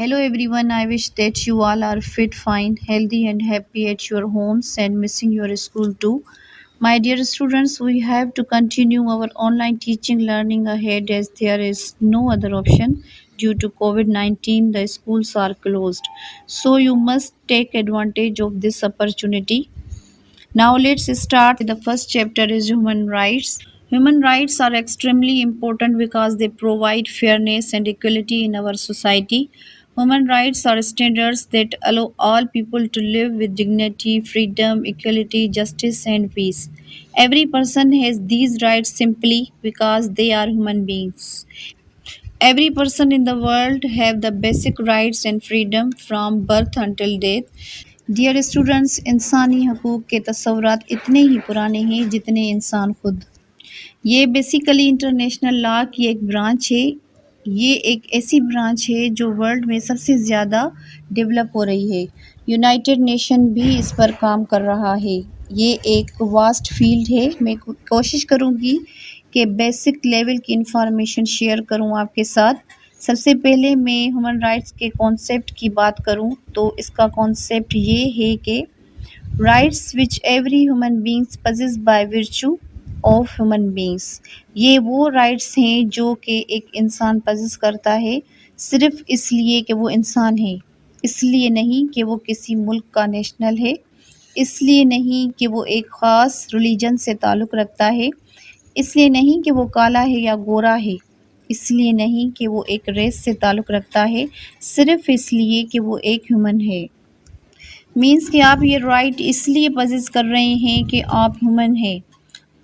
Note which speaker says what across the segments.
Speaker 1: Hello everyone, I wish that you all are fit, fine, healthy, and happy at your homes and missing your school too. My dear students, we have to continue our online teaching learning ahead as there is no other option. Due to COVID 19, the schools are closed. So you must take advantage of this opportunity. Now let's start with the first chapter is human rights. Human rights are extremely important because they provide fairness and equality in our society. Human rights are standards that allow all people to live with dignity, freedom, equality, justice, and peace. Every person has these rights simply because they are human beings. Every person in the world have the basic rights and freedom from birth until death. Dear students, इंसानी हकूक़ के तसव्वुरात इतने ही पुराने हैं जितने इंसान खुद। ये बेसिकली इंटरनेशनल लॉ की एक ब्रांच है। ये एक ऐसी ब्रांच है जो वर्ल्ड में सबसे ज़्यादा डेवलप हो रही है। यूनाइटेड नेशन भी इस पर काम कर रहा है। ये एक वास्ट फील्ड है। मैं कोशिश करूँगी कि बेसिक लेवल की इंफॉर्मेशन शेयर करूँ आपके साथ। सबसे पहले मैं ह्यूमन राइट्स के कॉन्सेप्ट की बात करूँ तो इसका कॉन्सेप्ट ये है कि rights which every human beings possess by virtue of human beings. ये वो राइट्स हैं जो कि एक इंसान पजेस करता है सिर्फ इसलिए कि वो इंसान है, इसलिए नहीं कि वो किसी मुल्क का नेशनल है, इसलिए नहीं कि वो एक ख़ास रिलीजन से ताल्लुक़ रखता है, इसलिए नहीं कि वो काला है या गोरा है, इसलिए नहीं कि वो एक रेस से ताल्लुक़ रखता है, सिर्फ इसलिए कि वो एक ह्यूमन है। मीन्स कि आप ये राइट इसलिए पजेस कर रहे हैं कि आप ह्यूमन हैं।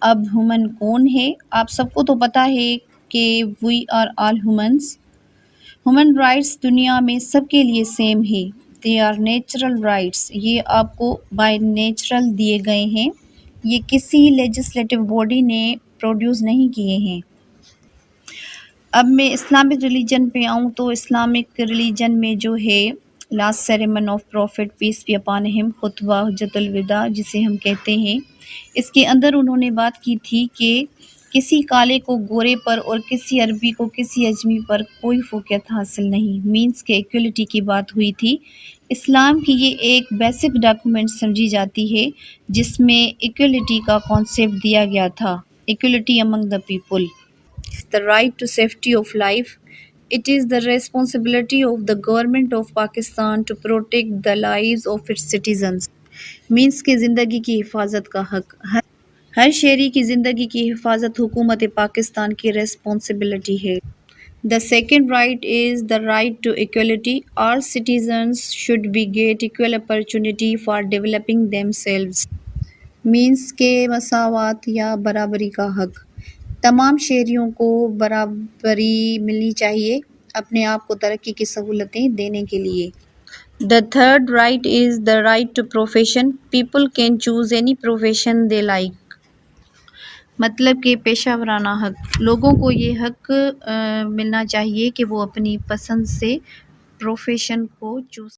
Speaker 1: अब ह्यूमन कौन है? आप सबको तो पता है कि we are all humans. Human rights दुनिया में सबके लिए सेम है। They are natural rights. ये आपको बाय नेचुरल दिए गए हैं। ये किसी लेजिस्लेटिव बॉडी ने प्रोड्यूस नहीं किए हैं। अब मैं इस्लामिक रिलीजन पे आऊँ तो इस्लामिक रिलीजन में जो है last sermon of prophet peace be upon him, खुतबा हज्जतुल विदा जिसे हम कहते हैं, इसके अंदर उन्होंने बात की थी कि किसी काले को गोरे पर और किसी अरबी को किसी अजमी पर कोई फ़ोक़ियत हासिल नहीं। मीन्स के इक्वलिटी की बात हुई थी। इस्लाम की ये एक बेसिक डॉक्यूमेंट समझी जाती है जिसमें इक्वलिटी का कॉन्सेप्ट दिया गया था, equality among the people. The right to safety of life. It is the responsibility of the government of Pakistan to protect the lives of its citizens. Means कि ज़िंदगी की हिफाजत का हक हर शहरी की ज़िंदगी की हिफाजत हुकूमत पाकिस्तान की रेस्पॉन्सिबिलिटी है। The second right is the right to equality. All citizens should be get equal opportunity for developing themselves. Means के मसावत या बराबरी का हक। तमाम शहरियों को बराबरी मिलनी चाहिए अपने आप को तरक्की की सहूलतें देने के लिए। The third right is the right to profession. People can choose any profession they like. मतलब कि पेशा वराना हक। लोगों को ये हक मिलना चाहिए कि वो अपनी पसंद से प्रोफेशन को चूज़